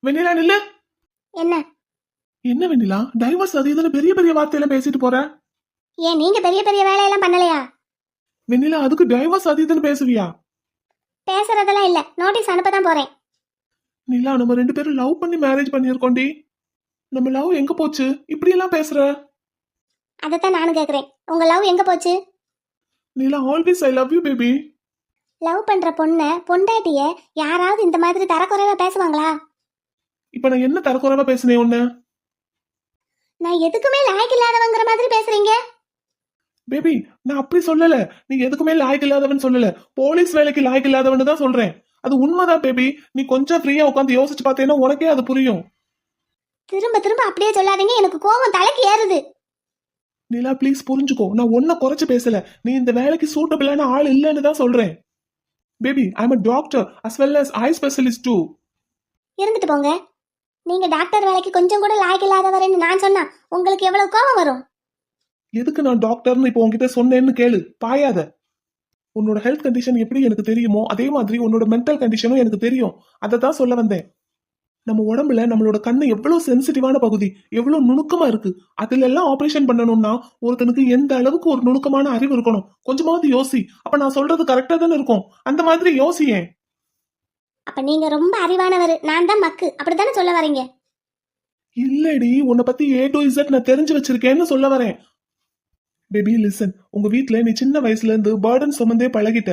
வெண்ணிலா நில்லு. என்ன? என்ன வெண்ணிலா, டைவர்ஸ் அது இதுல பெரிய பெரிய வார்த்தையெல்லாம் பேசிட்டு போற? ஏன் நீங்க பெரிய பெரிய வேலையெல்லாம் பண்ணலையா? வெண்ணிலா, அதுக்கு டைவர்ஸ் அது இதுன்னு பேசுவியா? பேசுறதெல்லாம் இல்ல, நோட்டீஸ் அனுப்ப தான் போறேன். நிலா, நம்ம 2 பேரும் லவ் பண்ணி மேரேஜ் பண்ணியிருக்கோண்டி. நம்ம லவ் எங்க போச்சு? இப்படி எல்லாம் பேசுற? அதைத்தான் நானும் கேக்குறேன். உங்க லவ் எங்க போச்சு? Nila, always I love you baby. Love பண்ற பொண்டாட்டிய யாராவது இந்த மாதிரி தரக்குறைவா பேசுவாங்களா? இப்ப நான் என்ன தரக்குறைவா பேசுனேன் உன்ன? நான் எதுக்குமே லாயக்கு இல்லாதவங்கிற மாதிரி பேசுறீங்க. பேபி, நான் அப்படி சொல்லல. நீ எதுக்குமே லாய்க்கு இல்லாதவன் சொல்லல. போலீஸ் வேலைக்கு லாய்க்கு இல்லாதவன் தான் சொல்றேன். அது உண்மைதான் பேபி. நீ கொஞ்சம் ஃப்ரீயா உட்காந்து யோசிச்சு பார்த்தேன்னா உனக்கே அது புரியும். திரும்ப திரும்ப அப்படியே சொல்லாதீங்க, எனக்கு கோவம் தலைக்கு ஏறுது. நிலா, ப்ளீஸ் புரிஞ்சுக்கோ. நான் ஒன்ன குறைச்சு பேசல. நீ இந்த வேலைக்கு சூட்டபிளான ஆள் இல்லைன்னு தான் சொல்றேன். Baby, I am a doctor as well as I specialist too. இருந்துட்டு போங்க. நீங்க டாக்டர் வேலைக்கு கொஞ்சம் கூட லாயக்கு இல்லாதவர்னு நான் சொன்னா உங்களுக்கு எவ்வளவு கோவம் வரும்? எதுக்கு நான் டாக்டர்னு இப்போ உன்கிட்ட சொன்னேன்னு கேளு. பாயாத. உன்னோட ஹெல்த் கண்டிஷன் எப்படி எனக்கு தெரியுமோ அதே மாதிரி உன்னோட மென்டல் கண்டிஷனும் எனக்கு தெரியும். அதை தான் சொல்ல வந்தேன். நம்ம உடம்புல நம்மளோட கண்ணு எவ்வளவு சென்சிட்டிவான பகுதி, எவ்வளவு நுணுக்கமா இருக்கு. அதுல எல்லாம் ஆபரேஷன் பண்ணணும்னா ஒருத்தனுக்கு எந்த அளவுக்கு ஒரு நுணுக்கமான அறிவு இருக்கணும். கொஞ்சமாவது யோசி. அப்ப நான் சொல்றது கரெக்டா தானே இருக்கும். அந்த மாதிரி யோசியேன். அப்ப நீங்க ரொம்ப அறிவானவர், நான் தான் மக்கு, அப்படித்தானே சொல்ல வரீங்க? இல்லடி, உன்னை பத்தி A to Z நான் தெரிஞ்சு வச்சிருக்கேன்னு சொல்ல வரேன். பேபி லிசன், உங்க வீட்டுல நீ சின்ன வயசுல இருந்து பேர்டன் சுமந்தே பழகிட்ட.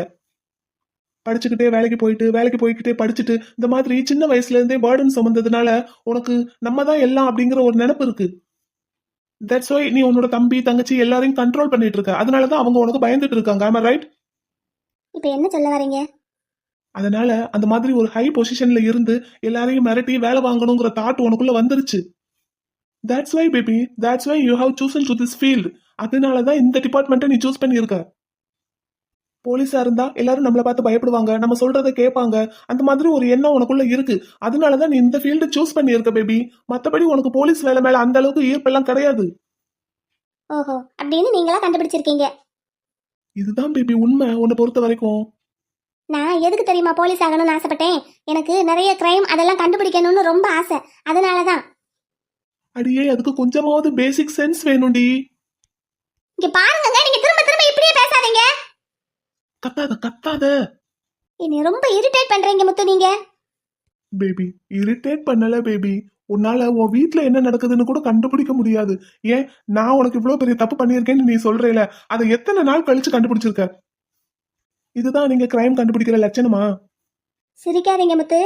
படிச்சுக்கிட்டே வேலைக்கு போய்கிட்டே படிச்சுட்டு இந்த மாதிரி சின்ன வயசுல இருந்தே பேர்டன் சுமந்ததுனால உனக்கு நம்ம தான் எல்லாம் அப்படிங்கிற ஒரு நினைப்பு இருக்கு. தட்ஸ் வை நீ உன்னோட தம்பி தங்கச்சி எல்லாரையும் கண்ட்ரோல் பண்ணிட்டு இருக்க. அதனாலதான் அவங்க உனக்கு பயந்துட்டு இருக்காங்க. ஆமா ரைட்? இப்ப என்ன சொல்ல வரீங்க? அதனால அந்த மாதிரி ஒரு ஹை பொசிஷன்ல இருந்து எல்லாரையும் மிரட்டி வேலை வாங்கணுங்கிற தாட் உனக்குள்ள வந்துருச்சு. That's why baby, that's why you have chosen to this field. அதனாலதான் இந்த டிபார்ட்மெண்ட்டை நீ சூஸ் பண்ணியிருக்க. போலீஸா இருந்தா எல்லாரும் நம்மளை பார்த்து பயப்படுவாங்க, நம்ம சொல்றதை கேட்பாங்க. அந்த மாதிரி ஒரு எண்ணம் உனக்குள்ள இருக்கு. அதனாலதான் நீ இந்த ஃபீல்டு சூஸ் பண்ணியிருக்க பேபி. மத்தபடி உனக்கு போலீஸ் வேலை மேல அந்த அளவுக்கு ஈர்ப்பெல்லாம் கிடையாது. ஓஹோ, அப்படின்னு நீங்களா கண்டுபிடிச்சிருக்கீங்க. இதுதான் பேபி உண்மை உன்னை பொறுத்த வரைக்கும். நான் எதுக்கு தெரியுமா போலீஸ் ஆகணும்னு ஆசைப்பட்டேன்? எனக்கு நிறைய கிரைம் அதெல்லாம் கண்டுபிடிக்கணும்னு ரொம்ப ஆசை. அதனாலதான். அடியே, அதுக்கு கொஞ்சமாவது பேசிக் சென்ஸ் வேணும்டி. இங்க பாருங்க, நீங்க திரும்ப திரும்ப இப்படியே பேசாதீங்க. கத்தாத. என்னை ரொம்ப இரிட்டேட் பண்றீங்க முத்து நீங்க. பேபி, இரிட்டேட் பண்ணல பேபி. உன்னால உன் வீட்டுல என்ன நடக்குதுன்னு கூட கண்டுபிடிக்க முடியாது. ஏன், நான் உனக்கு இவ்வளவு பெரிய தப்பு பண்ணிருக்கேன்னு நீ சொல்றேல, அதை எத்தனை நாள் கழிச்சு கண்டுபிடிச்சிருக்க? இதுதான் நீங்க கிரைம் கண்டுபிடிக்கிற லட்சணமா? சிரிக்காதீங்க முத்து.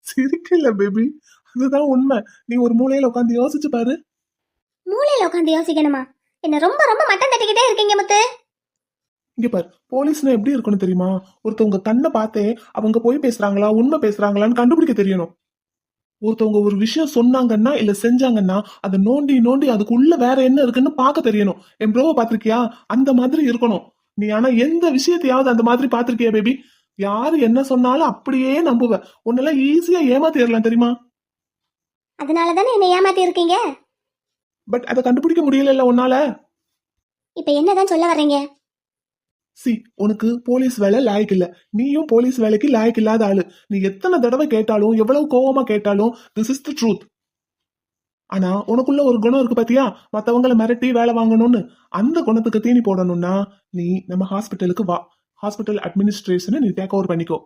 சிரிக்கல பேபி, அதுதான் உண்மை. நீ ஒரு மூலையில உட்காந்து யோசிச்சு பாரு. மூளையில உட்காந்து யோசிக்கணுமா? என்ன ரொம்ப ரொம்ப மட்டம் தட்டிக்கிட்டே இருக்கீங்க முத்து. இங்க பாரு, போலீஸ்னா எப்படி இருக்கணும் தெரியுமா? ஒருத்தவங்க கண்ணை பார்த்தே அவங்க போய் பேசுறாங்களா உண்மை பேசுறாங்களான்னு கண்டுபிடிக்க தெரியணும். ஒருத்தவங்க ஒரு விஷயம் சொன்னாங்கன்னா இல்ல செஞ்சாங்கன்னா அதை நோண்டி நோண்டி அதுக்குள்ள வேற என்ன இருக்குன்னு பார்க்க தெரியணும். என் ப்ரோவை பாத்திருக்கியா? அந்த மாதிரி இருக்கணும் நீ. ஆனா எந்த விஷயத்தையாவது அந்த மாதிரி பாத்திருக்கியா பேபி? யாரு என்ன சொன்னாலும் அப்படியே நம்புவ. உன்னெல்லாம் ஈஸியா ஏமாத்திடலாம் தெரியுமா? அதனாலதானே என்ன ஏமாத்தி இருக்கீங்க. பட் அதை கண்டுபிடிக்க முடியல உன்னால. இப்ப என்னதான் சொல்ல வர்றீங்க? சி, உனக்கு போலீஸ் வேலை லாய்க்கு இல்ல. நீயும் போலீஸ் வேலைக்கு லாய்க்கு இல்லாத ஆளு. நீ எத்தனை தடவை கேட்டாலும் எவ்வளவு கோவமா கேட்டாலும் திஸ் இஸ் தி ட்ரூத். ஆனா உனக்குள்ள ஒரு குணம் இருக்கு பாத்தியா? மத்தவங்களை மிரட்டி வேலை வாங்கணும்னு. அந்த குணத்துக்கு தீனி போடணும்னா நீ நம்ம ஹாஸ்பிட்டலுக்கு வா. ஹாஸ்பிட்டல் அட்மினிஸ்ட்ரேஷனை நீ டேக் ஓவர் பண்ணிக்கோ.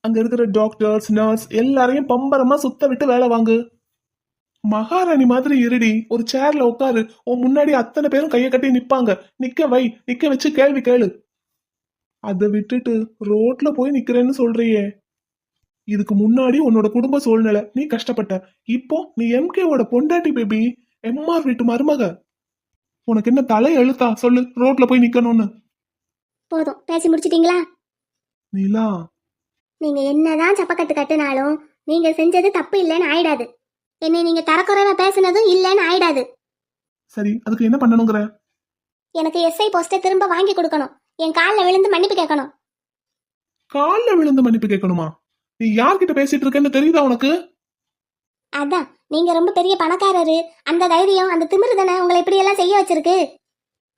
அங்க இருக்கிற டாக்டர்ஸ் நர்ஸ் எல்லாரையும் பம்பரமா சுத்த விட்டு வேலை வாங்கு. மகாராணி மாதிரி இருடி. ஒரு சேர்ல உட்காரு. உன் முன்னாடி அத்தனை பேரும் கையை கட்டி நிப்பாங்க. நிக்க வச்சு கேள்வி கேளு. அதை விட்டுட்டு ரோட்ல போய் நிக்கிறேன்னு சொல்றியே. இதுக்கு முன்னாடி உன்னோட குடும்ப சூழ்நிலை, நீ கஷ்டப்பட்ட. இப்போ நீ MKவோட பொண்டாட்டி பேபி. MR வீட்டு மருமக. உனக்கு என்ன தலை எழுத்தா சொல்லு ரோட்ல போய் நிக்கணும்னு? போதும், பேசி முடிச்சிட்டீங்களா? நீலா, நீங்க என்னதான் சப்பக்கட்டு கட்டுனாலும் நீங்க செஞ்சது தப்பு இல்லைன்னு ஆயிடாது. என்னை நீங்க தரக்குறைவா பேசுனதும் இல்லைன்னு ஆயிடாது. சரி, அதுக்கு என்ன பண்ணணுங்கிற? எனக்கு SI போஸ்ட்டை திரும்ப வாங்கி கொடுக்கணும். என் காலில் விழுந்து மன்னிப்பு கேட்கணும். கால்ல விழுந்து மன்னிப்பு கேட்கணுமா? நீ யார்கிட்ட பேசிட்டு இருக்கேன்னு தெரியுதா உனக்கு? அதான், நீங்க ரொம்ப பெரிய பணக்காரரு. அந்த தைரியம் அந்த திமிரு தானே உங்களை இப்படி எல்லாம் செய்ய வச்சிருக்கு.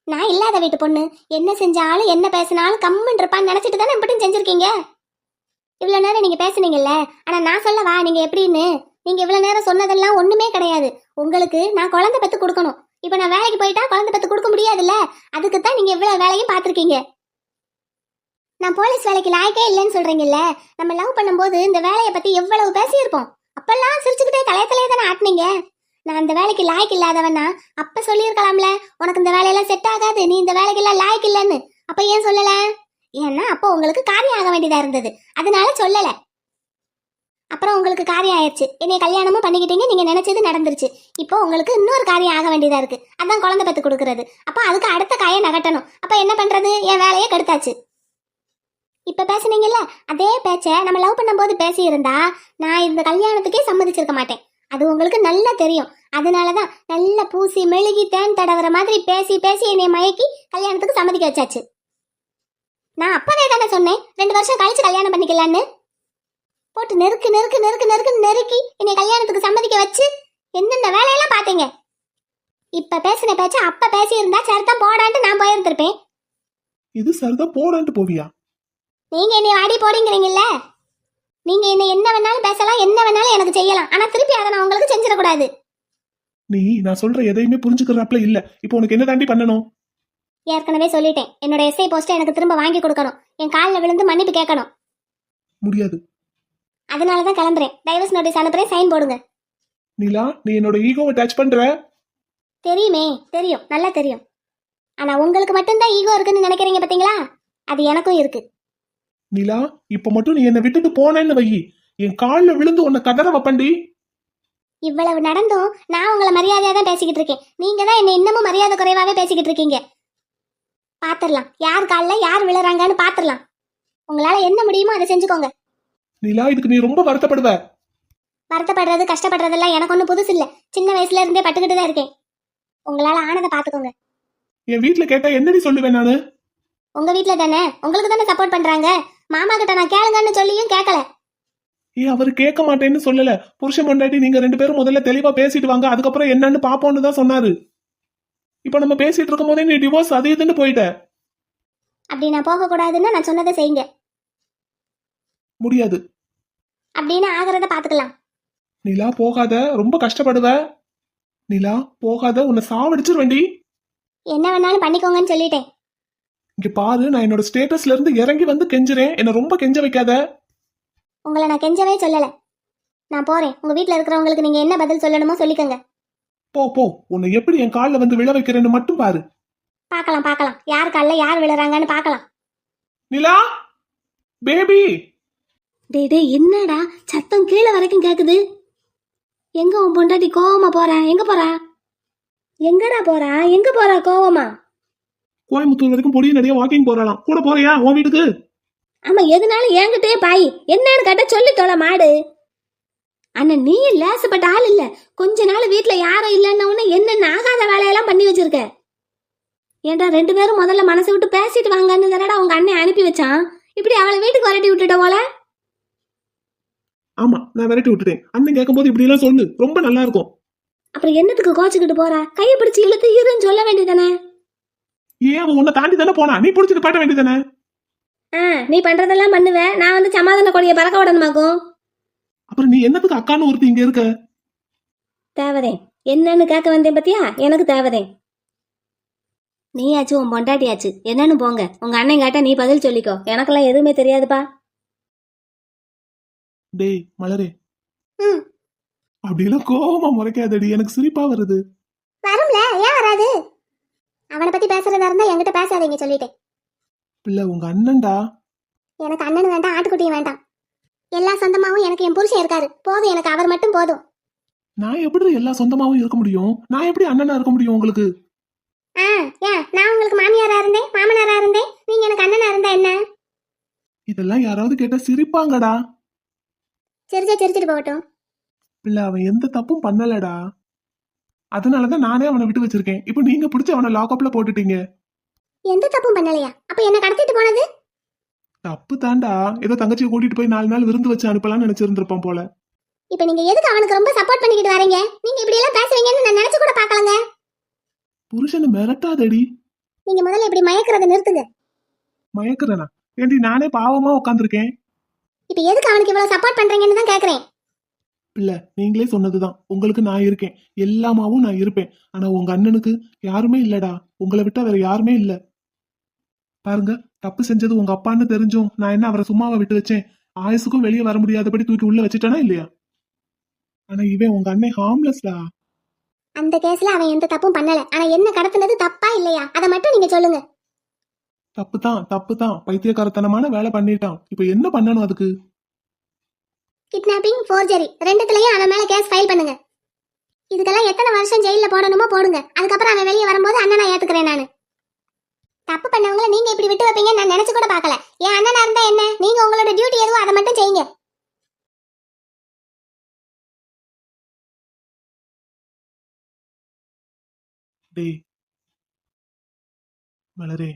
நான் இல்லாத வீட்டு பொண்ணு. என்ன செஞ்சாலும் என்ன பேசினாலும் கம்முன்னு இருப்பான்னு நினைச்சிட்டு தானே இப்படின்னு செஞ்சிருக்கீங்க. இவ்வளவு நேரம் நீங்க பேசுனீங்கல்ல, ஆனா நான் சொல்லவா நீங்க எப்படின்னு? நீங்க இவ்வளவு நேரம் சொன்னதெல்லாம் ஒண்ணுமே கிடையாது. உங்களுக்கு நான் குழந்தை பெத்து கொடுக்கணும். இப்ப நான் வேலைக்கு போயிட்டா குழந்தை பெத்து கொடுக்க முடியாதுல்ல, அதுக்கு தான் நீங்க இவ்வளவு வேலையும் பார்த்திருக்கீங்க. நான் போலீஸ் வேலைக்கு லாயக்கே இல்லைன்னு சொல்றீங்கல்ல, நம்ம லவ் பண்ணும்போது இந்த வேலையை பத்தி எவ்வளவு பேசியிருப்போம். அப்பெல்லாம் சிரிச்சுக்கிட்டே தலையே தானே ஆட்டினீங்க. நான் இந்த வேலைக்கு லாய்க்கு இல்லாதவனா அப்ப சொல்லியிருக்கலாம்ல, உனக்கு இந்த வேலையெல்லாம் செட் ஆகாது, நீ இந்த வேலைக்கெல்லாம் லாய்க்கு இல்லைன்னு. அப்ப ஏன் சொல்லல? ஏன்னா அப்போ உங்களுக்கு காரியம் ஆக வேண்டியதா இருந்தது, அதனால சொல்லல. அப்புறம் உங்களுக்கு காரியம் ஆயிடுச்சு, என்னைய கல்யாணமும் பண்ணிக்கிட்டீங்க, நீங்க நினைச்சது நடந்துருச்சு. இப்போ உங்களுக்கு இன்னொரு காரியம் ஆக வேண்டியதா இருக்கு, அதான் குழந்தை பெத்து கொடுக்கறது. அப்ப அதுக்கு அடுத்த காயை நகட்டணும். அப்ப என்ன பண்றது? என் வேலையே கெடுத்தாச்சு. இப்ப பேசுனீங்கல்ல, அதே பேச்ச நம்ம லவ் பண்ணும்போது பேசி இருந்தா நான் இந்த கல்யாணத்துக்கே சம்மதிச்சிருக்க மாட்டேன். அது உங்களுக்கு நல்லா தெரியும். அதனாலதான் நல்ல பூசி மெழுகி தேன் தடவுற மாதிரி பேசி பேசி என்னை மயக்கி கல்யாணத்துக்கு சம்மதிக்க வச்சாச்சு. நான் அப்பவே தானே சொன்னேன் 2 வருஷம் கழிச்சு கல்யாணம் பண்ணிக்கலான்னு. போட்டு நெருக்கு நெருக்கு நெருக்கு நெருக்குன்னு நெருக்கி என்னை கல்யாணத்துக்கு சம்மதிக்க வச்சு என்னென்ன வேலையெல்லாம் பாத்தீங்க. இப்ப பேசின பேச்ச அப்ப பேசி இருந்தா சரிதான் போடான்ட்டு நான் போயிருந்திருப்பேன். இது சரிதான் போடான்ட்டு போவியா? நீங்க என்னை வாடி போடிங்கிறீங்கல்ல, நீங்க என்ன வேணாலும் பேசலாம், என்ன வேணாலும் எனக்கு செய்யலாம். ஆனா திருப்பி அதை நான் உங்களுக்கு செஞ்சிடக்கூடாது. நீ நான் சொல்ற எதையுமே புரிஞ்சுக்கிறாப்ல இல்ல. இப்போ உனக்கு என்ன தாண்டி பண்ணணும்? ஏற்கனவே சொல்லிட்டேன், என்னோட எஸ்ஐ போஸ்ட்டை எனக்கு திரும்ப வாங்கி கொடுக்கணும். என் காலில் விழுந்து மன்னிப்பு கேட்கணும். முடியாது. அதனாலதான் கிளம்புறேன். டைவர்ஸ் நோட்டீஸ் அனுப்புறேன், சைன் போடுங்க. நீலா, நீ என்னோட ஈகோவை டச் பண்ற. தெரியுமே, தெரியும், நல்லா தெரியும். ஆனா உங்களுக்கு மட்டும்தான் ஈகோ இருக்குன்னு நினைக்கிறீங்க பாத்தீங்களா? அது எனக்கும் இருக்கு. நிலா, இப்ப மட்டும் நீ என்னை விட்டுட்டு போனேன்னு வை, என் காலில் விழுந்து உன்னை கதற வைப்பண்டி. இவ்வளவு நடந்தும் நான் உங்களை மரியாதையா தான் பேசிக்கிட்டு இருக்கேன். நீங்க தான் என்ன இன்னமும் மரியாதை குறைவாவே பேசிக்கிட்டு இருக்கீங்க. பாத்திரலாம், யார் காலில் யார் விழுறாங்கன்னு பாத்திரலாம். உங்களால என்ன முடியுமோ அதை செஞ்சுக்கோங்க. நிலா, இதுக்கு நீ ரொம்ப வருத்தப்படுவ. வருத்தப்படுறது கஷ்டப்படுறதெல்லாம் எனக்கு ஒன்றும் புதுசு இல்லை. சின்ன வயசுல இருந்தே பட்டுக்கிட்டு தான் இருக்கேன். உங்களால ஆனதை பாத்துக்கோங்க. என் வீட்டுல கேட்டா என்னடி சொல்லுவேன் நானு? உங்க வீட்டுல தானே, உங்களுக்கு தானே சப்போர்ட் பண்றாங்க. மாமா கிட்ட நான் கேளுங்கன்னு சொல்லியும் கேட்கல. அவரு கேட்க மாட்டேன்னு சொல்லல. புருஷன் பொண்டாட்டி நீங்க 2 பேரும் முதல்ல தெளிவா பேசிட்டு வாங்க, அதுக்கப்புறம் என்னன்னு பாப்போம்னு தான் சொன்னாரு. இப்ப நம்ம பேசிட்டு இருக்கும் போதே நீ டிவோர்ஸ் அது இதுன்னு போயிட்ட. அப்படி நான் போக கூடாதுன்னு நான் சொன்னதை செய்யுங்க. முடியாது. அப்படின்னு ஆகிறத பாத்துக்கலாம். நிலா, போகாத, ரொம்ப கஷ்டப்படுவ. நிலா, போகாத, உன்னை சாவடிச்சிருவேண்டி. என்ன வேணாலும் பண்ணிக்கோங்கன்னு சொல்லிட்டேன். இங்க பாரு, நான் என்னோட ஸ்டேட்டஸ்ல இருந்து இறங்கி வந்து கெஞ்சுறேன், என்ன ரொம்ப கெஞ்ச வைக்காத. உங்களை நான் கெஞ்சவே சொல்லல. நான் போறேன். உங்க வீட்டுல இருக்கிறவங்களுக்கு நீங்க என்ன பதில் சொல்லணுமோ சொல்லிக்கோங்க. போ போ, உன்னை எப்படி என் காலில் வந்து விழ வைக்கிறேன்னு மட்டும் பாரு. பார்க்கலாம் பார்க்கலாம், யார் காலில் யார் விழுறாங்கன்னு பார்க்கலாம். நிலா, பேபி. டேய் என்னடா சத்தம் கீழே வரைக்கும் கேக்குது? எங்க உன் பொண்டாட்டி கோவமா போறா? எங்க போறா? எங்கடா போறா? எங்க போறா கோவமா? கோயம்புத்தூர் வரைக்கும் பொடிய நிறைய வாக்கிங் போறாளாம். கூட போறியா உன் வீட்டுக்கு? ஆமா, எதுனாலும் என்கிட்டயே பாய். என்னன்னு கேட்ட சொல்லி தொலை மாடு. அண்ணன் நீ லேசப்பட்ட ஆள் இல்ல. கொஞ்ச நாள் வீட்டுல யாரும் இல்லைன்னு என்னென்ன ஆகாத வேலையெல்லாம் பண்ணி வச்சிருக்க. ஏன்டா 2 பேரும் முதல்ல மனசை விட்டு பேசிட்டு வாங்கன்னு தானடா உங்க அண்ணன் அனுப்பி வச்சான். இப்படி அவளை வீட்டுக்கு விரட்டி விட்டுட்ட போல. ஆமா, நான் விரட்டி விட்டுட்டேன். அண்ணன் கேட்கும்போது இப்படி எல்லாம் சொல்லு, ரொம்ப நல்லா இருக்கும். அப்புறம் என்னத்துக்கு கோச்சுக்கிட்டு போறா? கையை பிடிச்சு இழுத்து இருன்னு சொல்ல வேண்டியதானே. ஏன் அவன் உன்னை தாண்டி தானே போனா, நீ பிடிச்சிட்டு பாட்ட வேண்டியதானே. நீ பண்றதெல்லாம் பண்ணுவேன், நான் வந்து சமாதான கொடியை பறக்க விடணுமாக்கும். அப்புறம் நீ என்னத்துக்கு அக்கான்னு ஒருத்தி இங்க இருக்க? தேவதே என்னன்னு கேட்க வந்தேன் பத்தியா? எனக்கு தேவதே. நீயாச்சு உன் பொண்டாட்டியாச்சு, என்னன்னு போங்க. உங்க அண்ணன் கேட்டா நீ பதில் சொல்லிக்கோ, எனக்கெல்லாம் எதுவுமே தெரியாதுப்பா. டேய் மலரே, அப்படியெல்லாம் கோவமா முறைக்காதடி, எனக்கு சிரிப்பா வருது. வரும்ல, ஏன் வராது? அவனை பத்தி பேசுறதா இருந்தா என்கிட்ட பேசாதீங்க சொல்லிட்டேன். பிள்ளை உங்க அண்ணன்டா. எனக்கு அண்ணன் வேண்டாம், ஆட்டுக்குட்டியும் வேண்டாம். எல்லா சொந்தமாவும் எனக்கு என் புருஷன் இருக்காரு, போதும். எனக்கு அவர் மட்டும் போதும். நான் எப்படி எல்லா சொந்தமாவும் இருக்க முடியும்? நான் எப்படி அண்ணனா இருக்க முடியும் உங்களுக்கு? ஏன் நான் உங்களுக்கு மாமியாரா இருந்தேன், மாமனாரா இருந்தேன், நீங்க எனக்கு அண்ணனா இருந்தா என்ன? இதெல்லாம் யாராவது கேட்டா சிரிப்பாங்கடா. சிரிச்சிட்டு போகட்டும். பிள்ளை, அவன் எந்த தப்பும் பண்ணலடா. அதனாலதான் நானே அவனை விட்டு வச்சிருக்கேன். இப்போ நீங்க பிடிச்சி அவனை லாக்அப்ல போட்டுட்டீங்க. எந்த தப்பும் பண்ணலையா? அப்ப என்ன கடத்திட்டு போனது தப்பு தாண்டா. ஏதோ தங்கச்சியை கூட்டிட்டு போய் 4 நாள் விருந்து வச்சு அனுப்பலாம்னு நினைச்சிருந்திருப்பான் போல. இப்ப நீங்க எதுக்கு அவனுக்கு ரொம்ப சப்போர்ட் பண்ணிக்கிட்டு வரீங்க? நீங்க இப்படி எல்லாம் பேசுவீங்கன்னு நான் நினைச்சு கூட பார்க்கலங்க. புருஷனை மிரட்டாதடி. நீங்க முதல்ல இப்படி மயக்கிறத நிறுத்துங்க. மயக்கிறனா? ஏண்டி, நானே பாவமா உட்காந்துருக்கேன். இப்ப எதுக்கு அவனுக்கு இவ்வளவு சப்போர்ட் பண்றீங்கன்னு தான் கேக்குறேன். பிள்ளை நீங்களே சொன்னதுதான், உங்களுக்கு நான் இருக்கேன், எல்லாமாவும் நான் இருப்பேன். ஆனா உங்க அண்ணனுக்கு யாருமே இல்லடா, உங்களை விட்டா வேற யாருமே இல்ல. பாருங்க, தப்பு செஞ்சது உங்க அப்பான்னு தெரிஞ்சும் நான் என்ன அவரை சும்மாவை விட்டு வச்சேன்? ஆயுசுக்கும் வெளியே வர முடியாதபடி தூக்கி உள்ள வச்சுட்டானா இல்லையா? ஆனா இவன் உங்க அண்ணன் ஹார்ம்லெஸ்டா. அந்த கேஸ்ல அவன் எந்த தப்பும் பண்ணல. ஆனா என்ன கடத்தினது தப்பா இல்லையா அதை மட்டும் நீங்க சொல்லுங்க. தப்பு தான், பைத்தியக்காரத்தனமான வேலை பண்ணிட்டான். இப்ப என்ன பண்ணணும் அதுக்கு? கிட்னாப்பிங், ஃபோர்ஜரி ரெண்டுத்துலயும் அவன் மேல கேஸ் ஃபைல் பண்ணுங்க. இதுக்கெல்லாம் எத்தனை வருஷம் ஜெயில போடணுமோ போடுங்க. அதுக்கப்புறம் அவன் வெளியே வரும்போது அண்ணனா ஏத்துக்கிறேன் நானு. தப்பு பண்ணவங்கள நீங்க இப்படி விட்டு வைப்பீங்க நான் நினைச்சு கூட பார்க்கல. என் அண்ணனா இருந்தா என்ன, நீங்க உங்களோட டியூட்டி எதுவோ அதை மட்டும் செய்யுங்க. டேய் மலரே,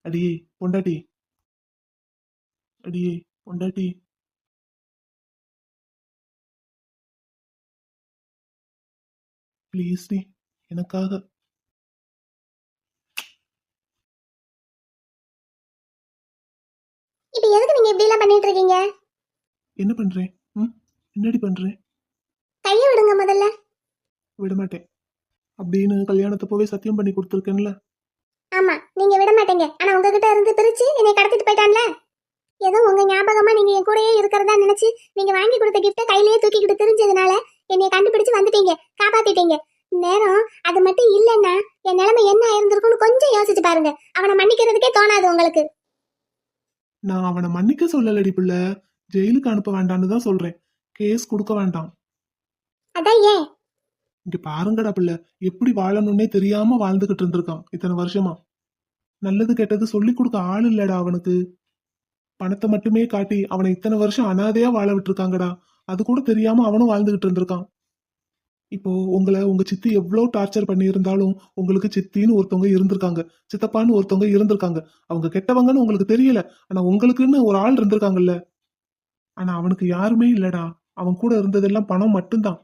அடியே பொண்டாட்டி, அடியே பொண்டாட்டி, ப்ளீஸ் டி, எனக்காக. இப்ப எதுக்கு நீங்க இப்படி எல்லாம் பண்ணிட்டு இருக்கீங்க? என்ன பண்றேன்? என்னடி பண்றேன்? கையை விடுங்க முதல்ல. விட மாட்டேன் அப்படின்னு கல்யாணத்தப்போவே சத்தியம் பண்ணி கொடுத்துருக்கேன்ல. ஆமா, நீங்க விட மாட்டீங்க. ஆனா உங்ககிட்ட இருந்து பிரிச்சு என்னை கடத்திட்டு போயிட்டான்ல. ஏதோ உங்க ஞாபகமா நீங்க என் கூடயே இருக்கிறதா நினைச்சு நீங்க வாங்கி கொடுத்த கிஃப்ட கையிலேயே தூக்கிக்கிட்டு தெரிஞ்சதுனால என்னை கண்டுபிடிச்சு வந்துட்டீங்க, காப்பாத்திட்டீங்க. நேரம் அது மட்டும் இல்லைன்னா என் நிலைமை என்ன ஆயிருந்திருக்கும்னு கொஞ்சம் யோசிச்சு பாருங்க. அவனை மன்னிக்கிறதுக்கே தோணாது உங்களுக்கு. நான் அவனை மன்னிக்க சொல்லலடி பிள்ளை, ஜெயிலுக்கு அனுப்ப வேண்டான்னு தான் சொல்றேன். கேஸ் கொடுக்க வேண்டாம். அதான் ஏன்? இங்க பாருங்கடா பிள்ளை, எப்படி வாழணும்னே தெரியாம வாழ்ந்துகிட்டு இருந்திருக்கான் இத்தனை வருஷமா. நல்லது கெட்டது சொல்லி கொடுக்க ஆள் இல்லடா அவனுக்கு. பணத்தை மட்டுமே காட்டி அவனை இத்தனை வருஷம் அனாதையா வாழ விட்டுருக்காங்கடா. அது கூட தெரியாம அவனும் வாழ்ந்துகிட்டு இருந்திருக்கான். இப்போ உங்களை உங்க சித்தி எவ்வளவு டார்ச்சர் பண்ணி இருந்தாலும் உங்களுக்கு சித்தின்னு ஒருத்தவங்க இருந்திருக்காங்க, சித்தப்பான்னு ஒருத்தவங்க இருந்திருக்காங்க. அவங்க கெட்டவங்கன்னு உங்களுக்கு தெரியல, ஆனா உங்களுக்குன்னு ஒரு ஆள் இருந்திருக்காங்கல்ல. ஆனா அவனுக்கு யாருமே இல்லடா. அவன் கூட இருந்ததெல்லாம் பணம் மட்டும்தான்.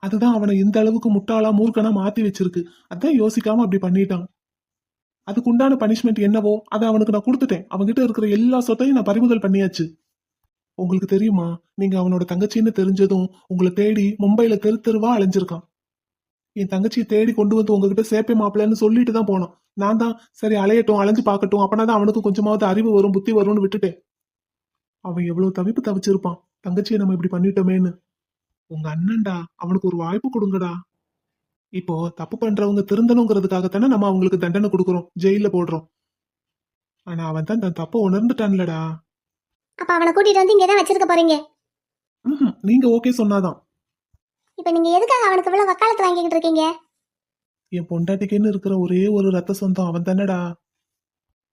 அதுதான் அவனை இந்த அளவுக்கு முட்டாளா மூர்க்கனா மாத்தி வச்சிருக்கு. அதான் யோசிக்காம அப்படி பண்ணிட்டான். அதுக்கு உண்டான பனிஷ்மெண்ட் என்னவோ அதை அவனுக்கு நான் கொடுத்துட்டேன். அவன்கிட்ட இருக்கிற எல்லா சொத்தையும் நான் பறிமுதல் பண்ணியாச்சு. உங்களுக்கு தெரியுமா, நீங்க அவனோட தங்கச்சின்னு தெரிஞ்சதும் உங்களை தேடி மும்பைல தெரு தெருவா அலைஞ்சிருக்கான். என் தங்கச்சியை தேடி கொண்டு வந்து உங்ககிட்ட சேப்பை மாப்பிள்ளன்னு சொல்லிட்டு தான் போனான். நான் தான் சரி அலையட்டும், அலைஞ்சு பார்க்கட்டும், அப்பனாதான் அவனுக்கு கொஞ்சமாவது அறிவு வரும், புத்தி வரும்னு விட்டுட்டேன். அவன் எவ்வளவு தவிப்பு தவிச்சிருப்பான், தங்கச்சியை நம்ம இப்படி பண்ணிட்டோமேன்னு. உங்க அண்ணன்டா, அவனுக்கு ஒரு வாய்ப்பு கொடுங்கடா. இப்போ தப்பு பண்றவங்க திருந்தணுங்கிறதுக்காகத்தானே நம்ம அவங்களுக்கு தண்டனை கொடுக்குறோம், ஜெயில போடுறோம். ஆனா அவன் தான் தன் தப்ப உணர்ந்துட்டான்லடா. அப்ப அவனை கூட்டிட்டு வந்து இங்கதான் வச்சிருக்க போறீங்க. நீங்க ஓகே சொன்னாதான். இப்ப நீங்க எதுக்காக அவனுக்கு இவ்வளவு வக்காலத்து வாங்கிக்கிட்டு இருக்கீங்க? என் பொண்டாட்டிக்குன்னு இருக்கிற ஒரே ஒரு ரத்த சொந்தம் அவன் தானடா.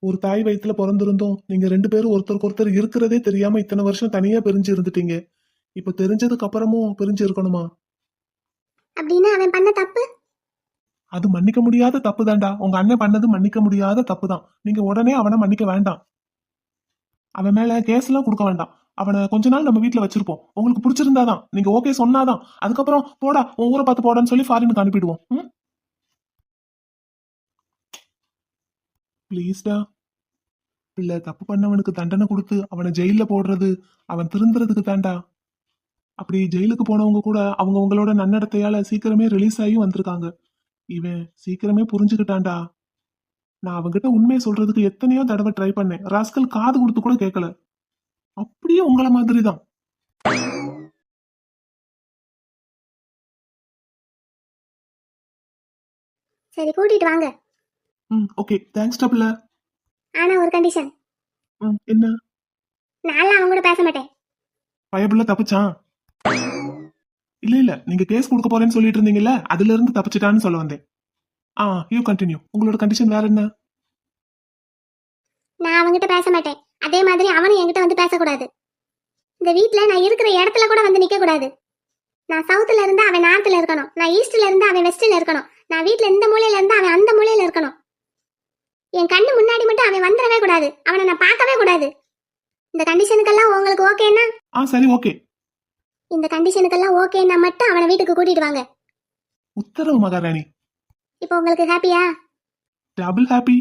ஒரு தாய் வயித்துல பிறந்திருந்தோம் நீங்க ரெண்டு பேரும் ஒருத்தருக்கு ஒருத்தர் இருக்கிறதே தெரியாம இத்தனை வருஷம் தனியா பிரிஞ்சு இருந்துட்டீங்க. இப்ப தெரிஞ்சதுக்கு அப்புறமும் பிரிஞ்சு இருக்கணுமா? அப்படின்னு அவன் பண்ண தப்பு. அது மன்னிக்க முடியாத தப்பு தான்டா. உங்க அண்ணன் பண்ணது மன்னிக்க முடியாத தப்பு தான். நீங்க உடனே அவனை மன்னிக்க வேண்டாம். அவன் மேல கேஸ் எல்லாம் கொடுக்க வேண்டாம். அவனை கொஞ்ச நாள் நம்ம வீட்டுல வச்சிருப்போம். உங்களுக்கு பிடிச்சிருந்தாதான், நீங்க ஓகே சொன்னாதான். அதுக்கப்புறம் போடா உன் ஊரை பார்த்து போடான்னு சொல்லி ஃபாரினுக்கு அனுப்பிடுவோம். ப்ளீஸ்டா பிள்ளை, தப்பு பண்ணவனுக்கு தண்டனை கொடுத்து அவனை ஜெயில போடுறது அவன் திருந்துறதுக்கு தாண்டா. அப்படி ஜெயிலுக்கு போனவங்க கூட அவங்க உங்களோட நன்னடத்தையால சீக்கிரமே ரிலீஸ் ஆகி வந்திருக்காங்க. இவன் சீக்கிரமே புரிஞ்சுக்கிட்டான்டா. நான் அவங்கிட்ட உண்மையை சொல்றதுக்கு எத்தனையோ தடவை ட்ரை பண்ணேன். ராஸ்கல் காது கொடுத்து கூட கேட்கல. அப்படியே உங்களை மாதிரி தான். சரி கூட்டிட்டு வாங்க. ஓகே தேங்க்ஸ் டபுள்ள. ஆனா ஒரு கண்டிஷன். என்ன? நான் அவங்க கூட பேச மாட்டேன். பயப்புள்ள தப்பிச்சான்? இல்ல நீங்க கேஸ் கொடுக்க போறேன்னு சொல்லிட்டு இருந்தீங்கல்ல, அதுல இருந்து தப்பிச்சிட்டான்னு சொல்ல வந்தேன். You continue. உங்களோட கண்டிஷன் வேற என்ன? நான் அவங்கிட்ட பேச மாட்டேன். அதே மாதிரி அவனும் என்கிட்ட வந்து பேசக்கூடாது. இந்த வீட்டுல நான் இருக்கிற இடத்துல கூட வந்து நிக்க கூடாது. நான் சவுத்துல இருந்து அவன் நார்த்ல இருக்கணும். நான் ஈஸ்ட்ல இருந்து அவன் வெஸ்ட்ல இருக்கணும். நான் வீட்டுல இந்த மூலையில இருந்து அவன் அந்த மூலையில இருக்கணும். என் கண்ணு முன்னாடி மட்டும் அவன் வந்துடவே கூடாது. அவனை நான் பார்க்கவே கூடாது. இந்த கண்டிஷனுக்கெல்லாம் உங்களுக்கு ஓகேன்னா? சரி ஓகே. இந்த கண்டிஷனுக்கெல்லாம் ஓகேன்னா மட்டும் அவனை வீட்டுக்கு கூட்டிட்டு வாங்க. உத்தரவு மகாராணி. இப்போ உங்களுக்கு ஹாப்பியா? Double happy.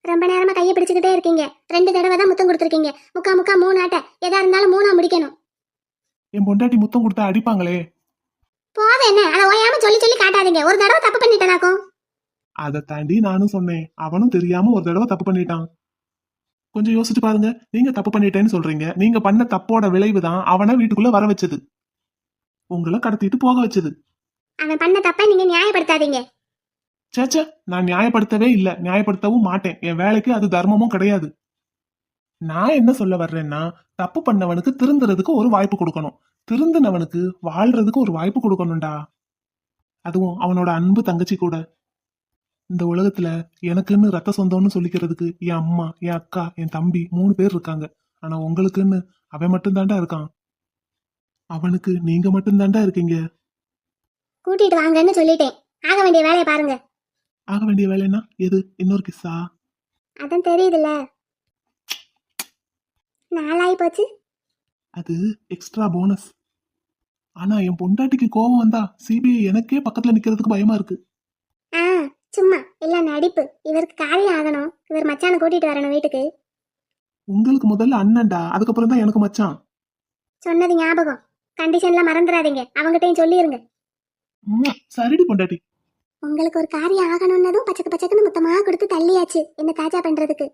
ரொம்ப நேரமா கையை பிடிச்சுக்கிட்டே இருக்கீங்க. 2 தடவை தான் முத்தம் கொடுத்துருக்கீங்க. முக்கா முக்கா 3 ஆட்ட. எதா இருந்தாலும் 3ஆ முடிக்கணும். என் பொண்டாட்டி முத்தம் கொடுத்தா அடிப்பாங்களே. போதும் என்ன, அதை ஓயாம சொல்லி சொல்லி காட்டாதீங்க. ஒரு தடவை தப்பு பண்ணிட்டேனாக்கும். அதை தாண்டி நானும் சொன்னேன், அவனும் தெரியாம ஒரு தடவை தப்பு பண்ணிட்டான். கொஞ்சம் யோசிச்சு பாருங்க, நீங்க தப்பு பண்ணிட்டேன்னு சொல்றீங்க, நீங்க பண்ண தப்போட விளைவு தான் அவனை வீட்டுக்குள்ள வர வச்சது, உங்களை கடத்திட்டு போக வச்சது. அவன் பண்ண தப்பை நீங்க நியாயப்படுத்தாதீங்க. சேச்சே, நான் நியாயப்படுத்தவே இல்லை, நியாயப்படுத்தவும் மாட்டேன். என் வேலைக்கு அது தர்மமும் கிடையாது. நான் என்ன சொல்ல வர்றேன்னா, தப்பு பண்ணவனுக்கு திருந்துறதுக்கு ஒரு வாய்ப்பு கொடுக்கணும், திருந்தினவனுக்கு வாழ்றதுக்கு ஒரு வாய்ப்பு கொடுக்கணும்டா. அதுவும் அவனோட அன்பு தங்கச்சி கூட. இந்த உலகத்துல எனக்குன்னு ரத்த சொந்தம்னு சொல்லிக்கிறதுக்கு என் அம்மா, என் அக்கா, என் தம்பி 3 பேர் இருக்காங்க. ஆனா உங்களுக்குன்னு அவன் மட்டும்தான்டா இருக்கான். அவனுக்கு நீங்க மட்டும்தான்டா இருக்கீங்க. கூட்டிட்டு வாங்கன்னு சொல்லிட்டேன். ஆக வேண்டிய வேலையை பாருங்க. ஆக வேண்டிய வேலைன்னா எது? இன்னொரு கிஸ்ஸா? அதான் தெரியுதுல்ல. 4 ஆகி போச்சு. அது எக்ஸ்ட்ரா போனஸ். ஆனா என் பொண்டாட்டிக்கு கோபம் வந்தா சிபிஐ எனக்கே பக்கத்துல நிக்கிறதுக்கு பயமா இருக்கு. ஆ, சும்மா இல்ல நடிப்பு. இவருக்கு காரியம் ஆகணும். இவர் மச்சானை கூட்டிட்டு வரணும் வீட்டுக்கு. உங்களுக்கு முதல்ல அண்ணன்டா, அதுக்கப்புறம் தான் எனக்கு மச்சான். சொன்னது ஞாபகம். கண்டிஷன்லாம் மறந்துடாதீங்க. அவங்ககிட்டயும் சொல்லிருங்க. சரிடி பொண்டாட்டி. உங்களுக்கு ஒரு காரியம் ஆகணும்னதும் பச்சக்கு பச்சக்குன்னு மொத்தமா கொடுத்து தள்ளியாச்சு என்ன தாஜா பண்றதுக்கு.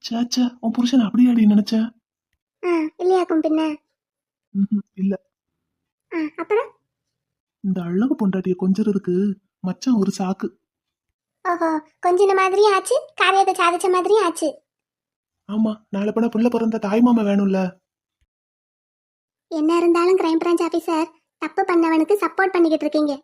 சேச்சே, உன் புருஷன் அப்படியாடி நினைச்ச? ஆ, இல்லையாக்கும் பின்ன. இல்ல. அப்புறம் இந்த அழகு பொண்டாட்டிய கொஞ்சறதுக்கு மச்சான் ஒரு சாக்கு. ஓஹோ, கொஞ்சின மாதிரியும் ஆச்சு, காரியத்தை சாதிச்ச மாதிரியும் ஆச்சு. ஆமா, நாளை பட புள்ள பிறந்த தாய்மாமா வேணும்ல. என்ன இருந்தாலும் கிரைம் பிரான்ச் ஆபீசர், தப்பு பண்ணவனுக்கு சப்போர்ட் பண்ணிக்கிட்டு இருக்கீங்க.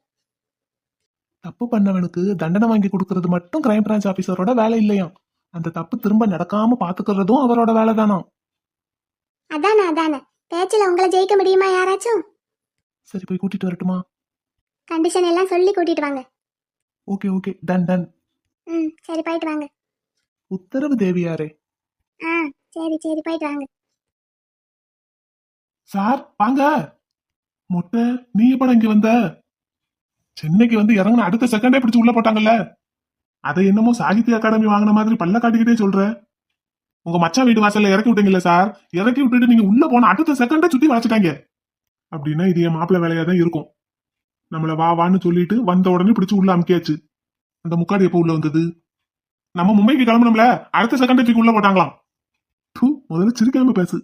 தப்பு பண்ணவனுக்கு தண்டனை வாங்கி கொடுக்கறது மட்டும் கிரைம் பிரான்ச் ஆபீசரோட வேலை இல்லையா, அந்த தப்பு திரும்ப நடக்காம பாத்துக்கிறதும் அவரோட வேலை தானா. அதானே பேச்சுல உங்களை ஜெயிக்க முடியுமா யாராச்சும்? சரி, போய் கூட்டிட்டு வரட்டுமா? கண்டிஷன் எல்லாம் சொல்லி கூட்டிட்டு வாங்க. Okay okay, done done. சரி போயிட்டு வாங்க. உத்தரவு தேவியாரே. சரி சரி போயிட்டு வாங்க. சார் வாங்க. மொட்டை, நீ எப்படா இங்க வந்த? சென்னைக்கு வந்து இறங்கின அடுத்த செகண்டே பிடிச்சு உள்ள போட்டாங்கல்ல. அதை என்னமோ சாகித்ய அகாடமி வாங்கின மாதிரி பல்ல காட்டிக்கிட்டே சொல்ற. உங்க மச்சான் வீடு வாசல்ல இறக்கி விட்டீங்கல்ல சார், இறக்கி விட்டுட்டு நீங்க உள்ள போன அடுத்த செகண்டே சுத்தி வளைச்சிட்டாங்க. அப்படின்னா இது என் மாப்பிள்ளை வேலையா தான் இருக்கும். நம்மள வா வான்னு சொல்லிட்டு வந்த உடனே பிடிச்சு உள்ள அமுக்கியாச்சு. அந்த முக்காடு எப்ப உள்ள வந்தது? நம்ம மும்பைக்கு கிளம்பணும்ல, அடுத்த செகண்டே தூக்கி உள்ள போட்டாங்களாம். முதல்ல சிரிக்காம பேசு.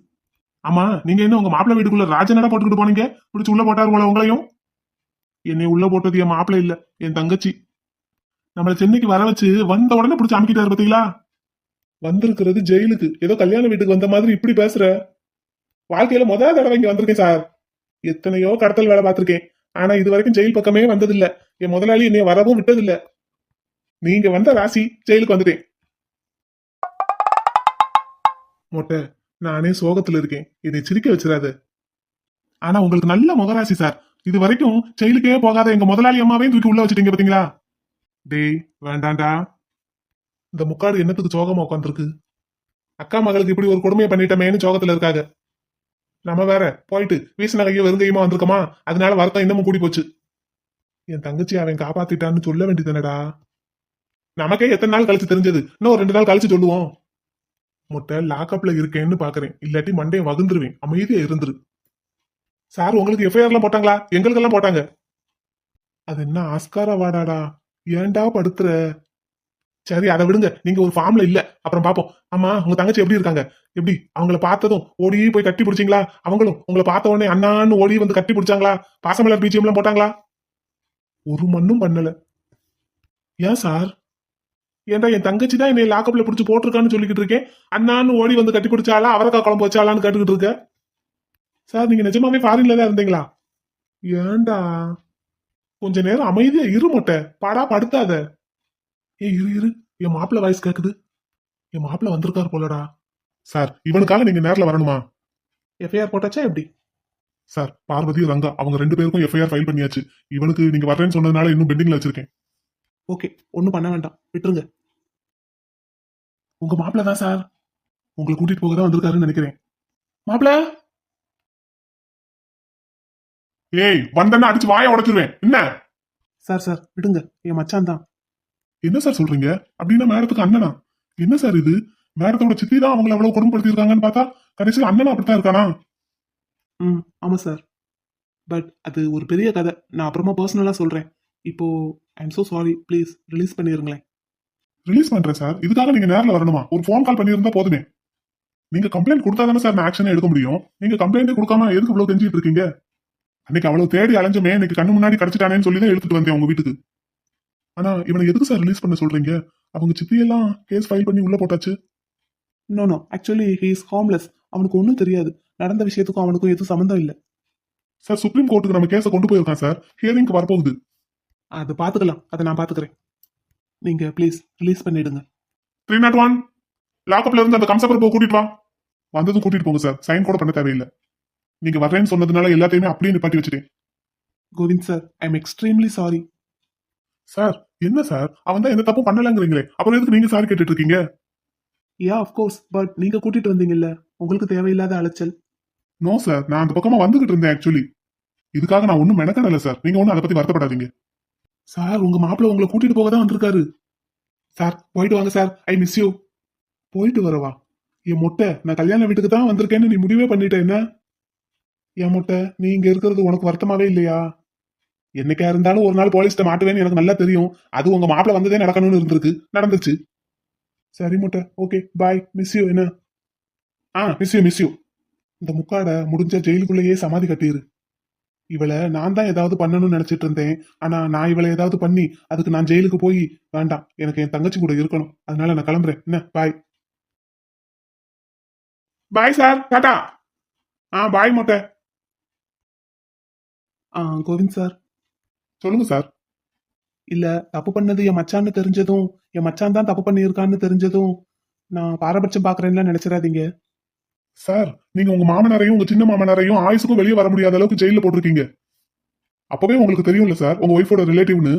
ஆமா, நீங்க என்ன உங்க மாப்பிள்ளை வீட்டுக்குள்ள ராஜனடா போட்டுக்கிட்டு போனீங்க, பிடிச்சு உள்ள போட்டாரு போல உங்களையும். என்னை உள்ள போட்டது என் மாப்பிள்ளை இல்ல, என் தங்கச்சி. நம்மள சென்னைக்கு வர வச்சு வந்த உடனே பிடிச்சு அமுக்கிட்டாரு பாத்தீங்களா. வந்திருக்கிறது ஜெயிலுக்கு, ஏதோ கல்யாண வீட்டுக்கு வந்த மாதிரி இப்படி பேசுற. வாழ்க்கையில முதல் தடவை இங்க வந்திருக்கேன் சார். எத்தனையோ கடத்தல் வேலை பார்த்திருக்கேன், ஆனா இது வரைக்கும் ஜெயில் பக்கமே வந்ததில்ல. என் முதலாளி என்னை வரவும் விட்டதில்ல. நீங்க வந்த ராசி ஜெயிலுக்கு வந்துட்டேன். மொட்டை, நானே சோகத்துல இருக்கேன், இதை சிரிக்க வச்சிடாத. ஆனா உங்களுக்கு நல்ல முகராசி சார். இது வரைக்கும் ஜெயிலுக்கே போகாத எங்க முதலாளி அம்மாவையும் தூக்கி உள்ள வச்சுட்டீங்க பாத்தீங்களா. டேய் வேண்டாண்டா, இந்த முக்காடு என்னத்துக்கு சோகமா உட்காந்துருக்கு? அக்கா மகளுக்கு இப்படி ஒரு கொடுமையை பண்ணிட்டமேன்னு சோகத்துல இருக்காங்க. நம்ம வேற போயிட்டு வீசின கையோ வெறுங்கையுமா வந்திருக்கோமா, அதனால வருத்தம் இன்னமும் கூடி போச்சு. என் தங்கச்சி அவன் காப்பாத்திட்டான்னு சொல்ல வேண்டியதுனடா. நமக்கே எத்தனை நாள் கழிச்சு தெரிஞ்சது, இன்னும் 2 நாள் கழிச்சு சொல்லுவோம். முட்டை, லாக்அப்ல இருக்கேன்னு பாக்குறேன், இல்லாட்டி மண்டையை வகுந்துருவேன். அமைதியா இருந்துரு. சார் உங்களுக்கு எஃப்ஐஆர்லாம் போட்டாங்களா? எங்களுக்கெல்லாம் போட்டாங்க. அது என்ன ஆஸ்கார் அவார்டாடா, ஏன்டா படுத்துற? சரி அதை விடுங்க, நீங்க ஒரு ஃபார்ம்ல இல்ல, அப்புறம் பாப்போம். ஆமா, உங்க தங்கச்சி எப்படி இருக்காங்க? எப்படி அவங்கள பார்த்ததும் ஓடி போய் கட்டி பிடிச்சிங்களா? அவங்களும் உங்களை பார்த்த உடனே அண்ணான்னு ஓடி வந்து கட்டி பிடிச்சாங்களா? பாசமலர் பிஜிஎம் எல்லாம் போட்டாங்களா? ஒரு மண்ணும் பண்ணல. ஏன் சார்? ஏன்டா என் தங்கச்சி தான் என்னை லாக்அப்ல பிடிச்சு போட்டிருக்கான்னு சொல்லிக்கிட்டு இருக்கேன், அண்ணான்னு ஓடி வந்து கட்டி பிடிச்சாலா அவரக்காய் குழம்பு வச்சாலான்னு கேட்டுக்கிட்டு இருக்க. சார் நீங்க நிஜமாவே ஃபாரின்ல தான் இருந்தீங்களா? ஏன்டா கொஞ்ச நேரம் அமைதியா இரு மொட்டை, பாடா படுத்தாத. இரு, என் மாப்பிள்ள வாய்ஸ் கேக்குது. என் மாப்பிள்ள வந்திருக்காரு போலடா. சார் இவனுக்காக நீங்க நேர்ல வரணுமா? எஃப்ஐஆர் போட்டாச்சா எப்படி? சார் பார்வதி ரங்கா அவங்க 2 பேருக்கும் எஃப்ஐஆர் ஃபைல் பண்ணியாச்சு. இவனுக்கு நீங்க வர்றேன்னு சொன்னதுனால இன்னும் பெண்டிங்ல வச்சிருக்கேன். ஓகே, ஒன்னும் பண்ண வேண்டாம், விட்டுருங்க. உங்க மாப்பிள்ள தான் சார், உங்களை கூட்டிட்டு போக தான் வந்திருக்காருன்னு நினைக்கிறேன். மாப்பிள்ள, ஏய் வந்தன்னா அடிச்சு வாயை உடைச்சிருவேன். என்ன சார்? சார் விடுங்க, என் மச்சான் தான். என்ன சார் சொல்றீங்க? அப்படின்னா மேடத்துக்கு அண்ணனா? என்ன சார் இது? மேடத்தோட சித்தி தான் அவங்களை அவ்வளவு கொடுமைப்படுத்திருக்காங்கன்னு பார்த்தா கடைசியில் அண்ணனும் அப்படித்தான் இருக்கானா? ஆமா சார். பட் அது ஒரு பெரிய கதை. நான் அப்புறமா பர்சனலா சொல்றேன். இப்போ I am so sorry, please release பண்ணிருங்களேன். ரிலீஸ் பண்றேன் சார். இதுக்காக நீங்க நேரில் வரணுமா? ஒரு ஃபோன் கால் பண்ணியிருந்தா போதுமே. நீங்க கம்ப்ளைண்ட் கொடுத்தா தானே சார் நான் ஆக்ஷன் எடுக்க முடியும். நீங்க கம்ப்ளைண்ட் கொடுக்காம எதுக்கு இவ்வளவு கெஞ்சிட்டு இருக்கீங்க? அன்னைக்கு அவ்வளவு தேடி அலைஞ்சமே, இன்னைக்கு கண்ணு முன்னாடி கிடைச்சிட்டானேன்னு சொல்லி தான் எடுத்துட்டு வந்தேன் உங்க வீட்டுக்கு. ஆனா இவனை எதுக்கு சார் ரிலீஸ் பண்ண சொல்றீங்க? அவங்க சித்தியெல்லாம் கேஸ் ஃபைல் பண்ணி உள்ள போட்டாச்சு. No actually he is harmless. அவனுக்கு ஒன்றும் தெரியாது. நடந்த விஷயத்துக்கும் அவனுக்கும் எதுவும் சம்மந்தம் இல்லை. சார் சுப்ரீம் கோர்ட்டுக்கு நம்ம கேஸை கொண்டு போயிருக்கான் சார். ஹியரிங்க்கு வரப்போகுது. அது பாத்துக்கலாம், அதை நான் பாத்துக்கிறேன். நீங்க ப்ளீஸ் ரிலீஸ் பண்ணிடுங்க. 301 லாக்அப்ல இருந்து அந்த கம்சப்பர் போ கூட்டிட்டு வா. வந்ததும் கூட்டிட்டு போங்க சார். சைன் கூட பண்ண தேவையில்லை. நீங்க வர்றேன்னு சொன்னதுனால எல்லாத்தையுமே அப்படியே நிப்பாட்டி வச்சுட்டேன். Kovind sir, I am extremely sorry. Sir என்ன சார், அவன் தான் எந்த தப்பும் பண்ணலங்கிறீங்களே, அப்புறம் எதுக்கு நீங்க சாரி கேட்டுட்டு இருக்கீங்க? யா அஃப்கோர்ஸ், பட் நீங்க கூட்டிட்டு வந்தீங்கல்ல, உங்களுக்கு தேவையில்லாத அலைச்சல். நோ சார், நான் அந்த பக்கமா வந்துகிட்டு இருந்தேன் ஆக்சுவலி. இதுக்காக நான் ஒன்றும் மெனக்கடல சார். நீங்க ஒன்றும் அதை பத்தி வருத்தப்படாதீங்க. சார், உங்க மாப்பிள்ள உங்களை கூட்டிட்டு போக தான் வந்திருக்காரு. சார் போயிட்டு வாங்க சார், ஐ மிஸ் யூ. போயிட்டு வரவா? என் மொட்டை, நான் கல்யாண வீட்டுக்கு தான் வந்திருக்கேன்னு நீ முடிவே பண்ணிட்ட என்ன? என் மொட்டை, நீ இங்க இருக்கிறது உனக்கு வருத்தமாவே இல்லையா? என்னைக்கா இருந்தாலும் ஒரு நாள் போலீஸ்ட்ட மாட்டுவேன்னு எனக்கு நல்லா தெரியும். அது உங்க மாப்பிள்ள வந்ததே நடக்கணும்னு இருந்திருக்கு, நடந்துச்சு. சரி மொட்டை, ஓகே பாய், மிஸ் யூ. என்ன? Miss you. இந்த முக்காடை முடிஞ்ச ஜெயிலுக்குள்ளேயே சமாதி கட்டிரு. இவளை நான் தான் ஏதாவது பண்ணணும்னு நினைச்சிட்டு இருந்தேன். ஆனா நான் இவளை ஏதாவது பண்ணி அதுக்கு நான் ஜெயிலுக்கு போய் வேண்டாம், எனக்கு என் தங்கச்சி கூட இருக்கணும். அதனால நான் கிளம்புறேன். என்ன? பாய். Bye sir, Tata. பாய் மொட்டை. கோவிந்த் சார். சொல்லுங்க சார். இல்ல, தப்பு பண்ணது என் மச்சான்னு தெரிஞ்சதும், என் மச்சான் தான் தப்பு பண்ணியிருக்கான்னு தெரிஞ்சதும் நான் பாரபட்சம் பாக்குறேன்லாம் நினைச்சிடாதீங்க. சார், நீங்க உங்க மாமனாரையும் உங்க சின்ன மாமனாரையும் ஆயுசுக்கும் வெளியே வர முடியாத அளவுக்கு ஜெயில போட்டிருக்கீங்க. அப்பவே உங்களுக்கு தெரியும்ல சார், உங்க ஒய்ஃபோட ரிலேட்டிவ்னு.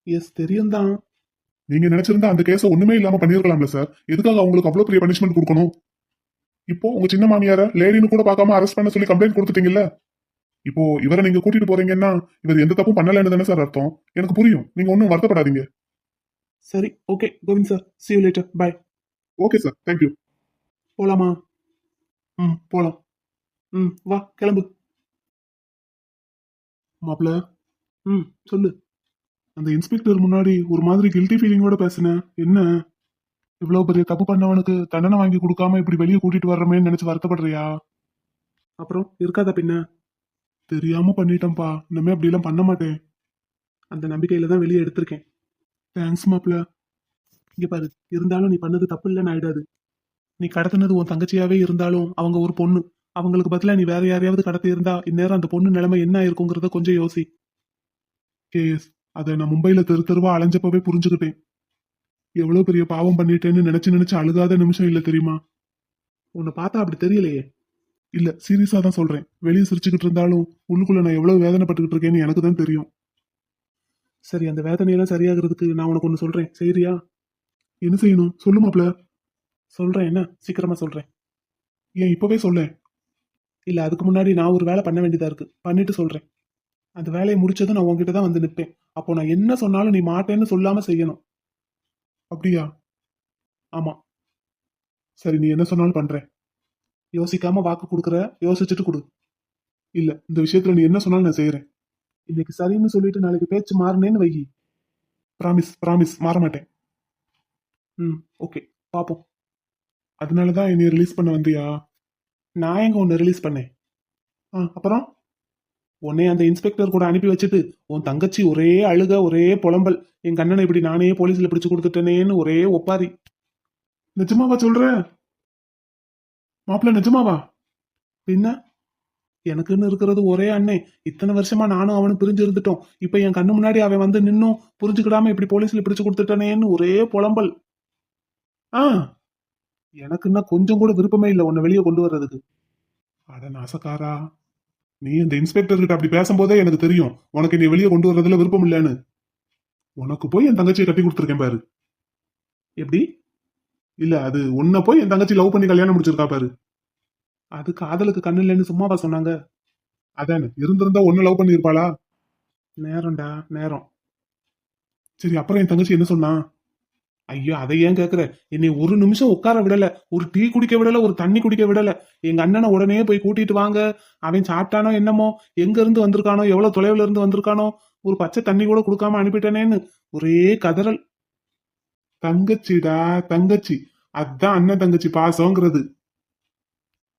எஸ், தெரியும் தான். நீங்க நினைச்சிருந்தா அந்த கேஸை ஒண்ணுமே இல்லாம பண்ணிருக்கலாம்ல சார். எதுக்காக அவங்களுக்கு அவ்வளவு பெரிய பனிஷ்மெண்ட் கொடுக்கணும்? இப்போ உங்க சின்ன மாமியார லேடின்னு கூட பார்க்காம அரெஸ்ட் பண்ண சொல்லி கம்ப்ளைண்ட் கொடுத்துட்டீங்கல்ல. இப்போ இவரை நீங்க கூட்டிட்டு போறீங்கன்னா இவர் எந்த தப்பும் பண்ணலன்னு தானே சார் அர்த்தம். எனக்கு புரியும், நீங்க ஒன்றும் வருத்தப்படாதீங்க. சரி, okay Kovind sir, see you later, bye. Okay sir, thank you. போலாமா? போலாம். வா கிளம்பு. மாப்பிள்ள. சொல்லு. அந்த இன்ஸ்பெக்டர் முன்னாடி ஒரு மாதிரி கில்ட்டி ஃபீலிங்கோட பேசினேன். என்ன, இவ்வளவு பெரிய தப்பு பண்ணவனுக்கு தண்டனை வாங்கி கொடுக்காம இப்படி வெளியே கூட்டிட்டு வர்றமேன்னு நினைச்சு வருத்தப்படுறியா? அப்புறம் இருக்காதா பின்ன? தெரியாம பண்ணிட்டேன்ப்பா, இனிமே அப்படி எல்லாம் பண்ண மாட்டேன். அந்த நம்பிக்கையில தான் வெளியே எடுத்திருக்கேன். தேங்க்ஸ் மாப்பிள்ள. இங்க பாரு, இருந்தாலும் நீ பண்ணது தப்பு இல்லைன்னு ஆயிடாது. நீ கடத்தினது உன் தங்கச்சியாவே இருந்தாலும் அவங்க ஒரு பொண்ணு. அவங்களுக்கு பதிலா நீ வேற யாரையாவது கடத்தி இருந்தா இந்நேரம் அந்த பொண்ணு நிலைமை என்ன ஆயிருக்குங்கிறத கொஞ்சம் யோசி. கேஸ், அதை நான் மும்பைல தெரு தெருவா அலைஞ்சப்பவே புரிஞ்சுக்கிட்டேன். எவ்வளவு பெரிய பாவம் பண்ணிட்டேன்னு நினைச்சு நினைச்சு அழுகாத நிமிஷம் இல்ல தெரியுமா? உன்னை பார்த்தா அப்படி தெரியலையே. இல்ல, சீரியஸா தான் சொல்றேன். வெளியே சிரிச்சுக்கிட்டு இருந்தாலும் உள்ளுக்குள்ள நான் எவ்வளவு வேதனைப்பட்டுக்கிட்டு இருக்கேன்னு எனக்கு தான் தெரியும். சரி, அந்த வேதனையெல்லாம் சரியாகிறதுக்கு நான் உனக்கு ஒன்று சொல்றேன், சரியா? என்ன செய்யணும் சொல்லு மாப்பிள்ள. சொல்றேன், என்ன சீக்கிரமா சொல்றேன். ஏன் இப்பவே சொல்லேன். இல்ல, அதுக்கு முன்னாடி நான் ஒரு வேலை பண்ண வேண்டியதா இருக்கு, பண்ணிட்டு சொல்றேன். அந்த வேலையை முடிச்சதும் நான் உன்கிட்ட தான் வந்து நிற்பேன். அப்போ நான் என்ன சொன்னாலும் நீ மாட்டேன்னு சொல்லாம செய்யணும். அப்படியா? ஆமா. சரி, நீ என்ன சொன்னாலும் பண்றேன். யோசிக்காம வாக்கு கொடுக்குற, யோசிச்சுட்டு கொடு. இல்ல, இந்த விஷயத்துல நீ என்ன சொன்னாலும் நான் செய்யறேன். இன்னைக்கு சரின்னு சொல்லிட்டு நாளைக்கு பேச்சு மாறினேன்னு வை. ப்ராமிஸ், ப்ராமிஸ், மாற மாட்டேன். ஓகே, பாப்போம். அதனாலதான் என்னை ரிலீஸ் பண்ண வந்தியா? நான் எங்க உன்னை ரிலீஸ் பண்ணேன்? அப்புறம் உன்னை அந்த இன்ஸ்பெக்டர் கூட அனுப்பி வச்சுட்டு உன் தங்கச்சி ஒரே அழுக, ஒரே புலம்பல். என் கண்ணனை இப்படி நானே போலீஸ்ல பிடிச்சு கொடுத்துட்டேனேன்னு ஒரே ஒப்பாரி. நிஜமாவா சொல்ற? மாப்பிள்ள நிஜமாவா? பின்ன எனக்குன்னு இருக்கிறது ஒரே அண்ணே. இத்தனை வருஷமா நானும் அவனும் பிரிஞ்சு இருந்துட்டோம். இப்ப என் கண்ணு முன்னாடி அவன் வந்து நின்னும் புரிஞ்சுக்கிடாம இப்படி போலீஸ்ல பிடிச்சு கொடுத்துட்டானேன்னு ஒரே புலம்பல். எனக்குன்னா கொஞ்சம் கூட விருப்பமே இல்லை உன்னை வெளியே கொண்டு வர்றதுக்கு. அட நாசக்காரா, நீ இந்த இன்ஸ்பெக்டர் கிட்ட அப்படி பேசும்போதே எனக்கு தெரியும் உனக்கு நீ வெளியே கொண்டு வர்றதுல விருப்பம் இல்லைன்னு. உனக்கு போய் என் தங்கச்சியை கட்டி கொடுத்துருக்கேன் பாரு. எப்படி? இல்ல, அது உன்னை போய் என் தங்கச்சி லவ் பண்ணி கல்யாணம் முடிச்சிருக்கா பாரு. அது காதலுக்கு கண்ணு இல்லைன்னு சும்மாவா சொன்னாங்க? அதானே, இருந்திருந்தா ஒன்னு லவ் பண்ணி இருப்பாளா? நேரம்டா நேரம். சரி, அப்புறம் என் தங்கச்சி என்ன சொன்னா? ஐயோ அதை ஏன் கேக்குற? என்னை ஒரு நிமிஷம் உட்கார விடல, ஒரு டீ குடிக்க விடல, ஒரு தண்ணி குடிக்க விடல. எங்க அண்ணனை உடனே போய் கூட்டிட்டு வாங்க, அவன் சாப்பிட்டானோ என்னமோ, எங்க இருந்து வந்திருக்கானோ, எவ்வளவு தொலைவுல இருந்து வந்திருக்கானோ, ஒரு பச்சை தண்ணி கூட கொடுக்காம அனுப்பிட்டேனேன்னு ஒரே கதறல். தங்கச்சிடா தங்கச்சி, அதான் அண்ணன் தங்கச்சி பாசங்கிறது.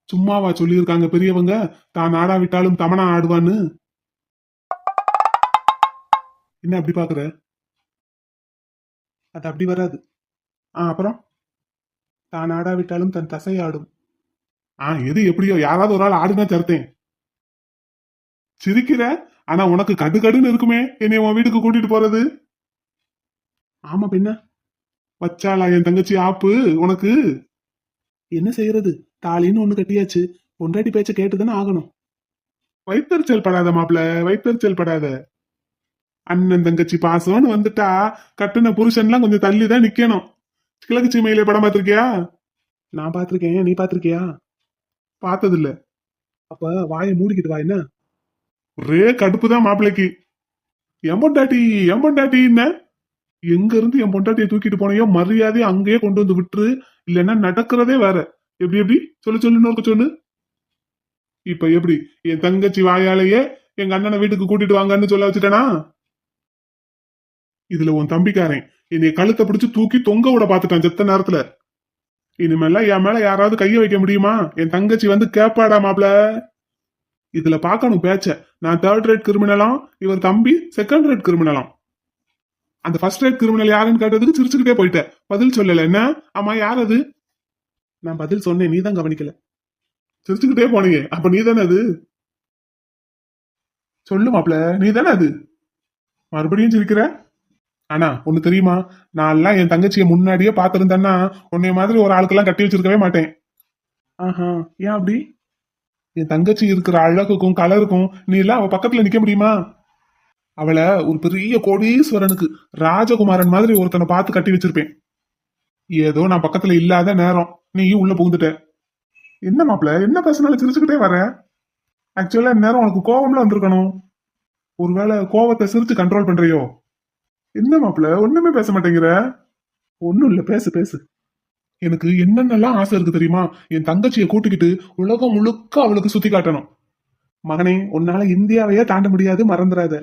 சும்மாவா சொல்லியிருக்காங்க பெரியவங்க, தான் ஆடா விட்டாலும் தமனா ஆடுவான்னு? என்ன அப்படி பாக்குற? அது அப்படி வராது. அப்புறம் தான் ஆடாவிட்டாலும் தன் தசை ஆடும். எது எப்படியோ யாராவது ஒரு ஆள் ஆடுனா தருத்தேன். சிரிக்கிற, ஆனா உனக்கு கடுகடுன்னு இருக்குமே என்னை உன் வீட்டுக்கு கூட்டிட்டு போறது. ஆமா பின்ன, வச்சாலா என் தங்கச்சி ஆப்பு உனக்கு? என்ன செய்யறது, தாலின்னு ஒண்ணு கட்டியாச்சு, பொண்டாட்டி பேச்ச கேட்டுதானே ஆகணும். வைத்தறிச்சல் படாத மாப்பிள, வைத்தறிச்சல் படாத. அண்ணன் தங்கச்சி பாசம்னு வந்துட்டா கட்டுன புருஷன்லாம் கொஞ்சம் தள்ளிதான் நிக்கணும். கிழக்கு சீமையில படம் பார்த்திருக்கியா? நான் பார்த்திருக்கேன், நீ பார்த்திருக்கியா? பார்த்தது இல்ல. அப்ப வாயை மூடிக்கிட்டு வா. என்ன ஒரே கடுப்பு தான் மாப்பிள்ளைக்கு. என் பொண்டாட்டி என் பொண்டாட்டி என்ன, எங்க இருந்து என் பொண்டாட்டியை தூக்கிட்டு போனையோ மரியாதையை அங்கேயே கொண்டு வந்து விட்டுரு, இல்லைன்னா நடக்கிறதே வேற. எப்படி எப்படி சொல்லு சொல்லு. இப்ப எப்படி என் தங்கச்சி வாயாலேயே எங்க அண்ணனை வீட்டுக்கு கூட்டிட்டு வாங்கன்னு சொல்ல வச்சுட்டேனா? இதுல உன் தம்பிக்காரன் என்னை கழுத்தை பிடிச்சு தூக்கி தொங்க விட பாத்துட்டான் செத்த நேரத்துல. இனிமேலாம் என் மேல யாராவது கைய வைக்க முடியுமா? என் தங்கச்சி வந்து கேப்பாடா மாப்ள. இதுல பாக்கணும் பேச்ச. நான் 3rd ரேட் கிரிமினலாம், இவர் தம்பி 2nd ரேட் கிரிமினலாம். அந்த 1st ரேட் கிரிமினல் யாருன்னு கேட்டதுக்கு சிரிச்சுக்கிட்டே போயிட்ட, பதில் சொல்லல. என்ன ஆமா யார் அது? நான் பதில் சொன்னேன், நீ தான் கவனிக்கல. சிரிச்சுக்கிட்டே போனீங்க, அப்ப நீ தானே அது? சொல்லு மாப்ள, நீ தானே அது? மறுபடியும் சிரிக்கிற. ஆனா ஒண்ணு தெரியுமா, நான் எல்லாம் என் தங்கச்சியை முன்னாடியே பாத்திருந்தேன்னா உன்னைய மாதிரி ஒரு ஆளுக்கெல்லாம் கட்டி வச்சிருக்கவே மாட்டேன். ஆஹா, ஏன் அப்படி? என் தங்கச்சி இருக்கிற அழகுக்கும் கலருக்கும் நீ எல்லாம் அவ பக்கத்துல நிக்க முடியுமா? அவளை ஒரு பெரிய கோடீஸ்வரனுக்கு ராஜகுமாரன் மாதிரி ஒருத்தனை பார்த்து கட்டி வச்சிருப்பேன். ஏதோ நான் பக்கத்துல இல்லாத நேரம் நீயும் உள்ள புகுந்துட்ட. என்ன மாப்பிள, என்ன பேசினாலும் சிரிச்சுக்கிட்டே வர? ஆக்சுவலா நேரம் உனக்கு கோவம்ல வந்திருக்கணும். ஒருவேளை கோவத்தை சிரிச்சு கண்ட்ரோல் பண்றியோ? என்ன மாப்பிள ஒண்ணுமே பேச மாட்டேங்கிற? ஒண்ணும் இல்ல, பேசு பேசு. எனக்கு என்னென்னலாம் ஆசை இருக்கு தெரியுமா? என் தங்கச்சியை கூட்டிக்கிட்டு உலகம் முழுக்க அவளுக்கு சுத்தி காட்டணும். மகனே, உன்னால இந்தியாவையே தாண்ட முடியாது, மறந்துடாத.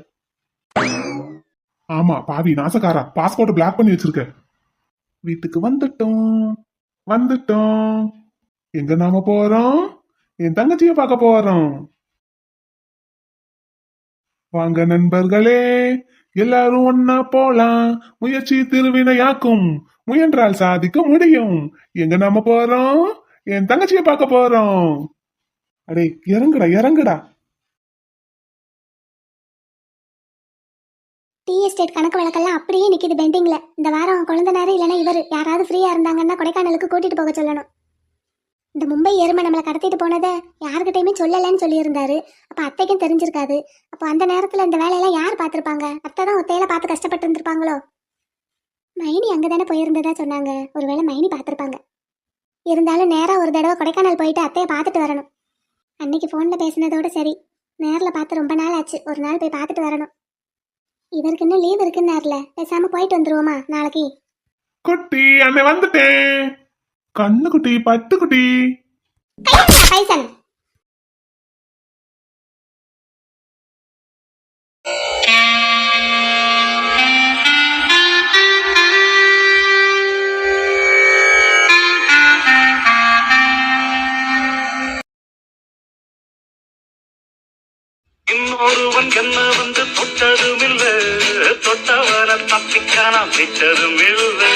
ஆமா பாவி நாசக்காரா, பாஸ்போர்ட் பிளாக் பண்ணி வச்சிருக்க. வீட்டுக்கு வந்துட்டோம் வந்துட்டோம். எங்க நாம போறோம்? என் தங்கச்சியை பார்க்க போறோம். வாங்க நண்பர்களே, எல்லாரும் ஒன்னா போலாம், முயற்சி திருவினையாக்கும், முயன்றால் சாதிக்க முடியும். எங்க நாம போறோம்? என் தங்கச்சியை பார்க்க போறோம். அடே இறங்குடா இறங்குடா. டீ எஸ்டேட் கணக்கு வழக்கெல்லாம் அப்படியே நிக்குது பெண்டிங்ல. இந்த வாரம் குழந்தைனாரு இல்லைன்னா இவர் யாராவது ஃப்ரீயா இருந்தாங்கன்னா கொடைக்கானலுக்கு கூட்டிட்டு போக சொல்லணும். இந்த மும்பை எருமை நம்மளை கடத்திட்டு போனதை யாருக்கிட்டையுமே சொல்லலைன்னு சொல்லியிருந்தாரு. அப்ப அத்தைக்கும் தெரிஞ்சிருக்காது. அப்போ அந்த நேரத்துல இந்த வேலையெல்லாம் யார் பார்த்திருப்பாங்க? அத்தை தான் ஒத்தையில பார்த்து கஷ்டப்பட்டு இருந்திருப்பாங்களோ? மைனி அங்கதானே போயிருந்ததா சொன்னாங்க. ஒருவேளை மைனி பார்த்திருப்பாங்க. இருந்தாலும் நேரா ஒரு தடவை கொடைக்கானல் போயிட்டு அத்தையை பார்த்துட்டு வரணும். அன்னைக்கு போன்ல பேசினதோட சரி, நேர்ல பார்த்து ரொம்ப நாள் ஆச்சு. ஒரு நாள் போய் பார்த்துட்டு வரணும். இவருக்கு இன்னும் லீவ் இருக்குன்னார்ல, பேசாம போயிட்டு வந்துருவோமா நாளைக்கு? குட்டி அண்ணே வந்துட்டேன். கண்ணு குட்டி பட்டு குட்டி. பைசன் இன்னொருவன் என்ன வந்து தொட்டதும் இல்ல, தொட்டவன தப்பிக்கான விட்டதும் இல்லை.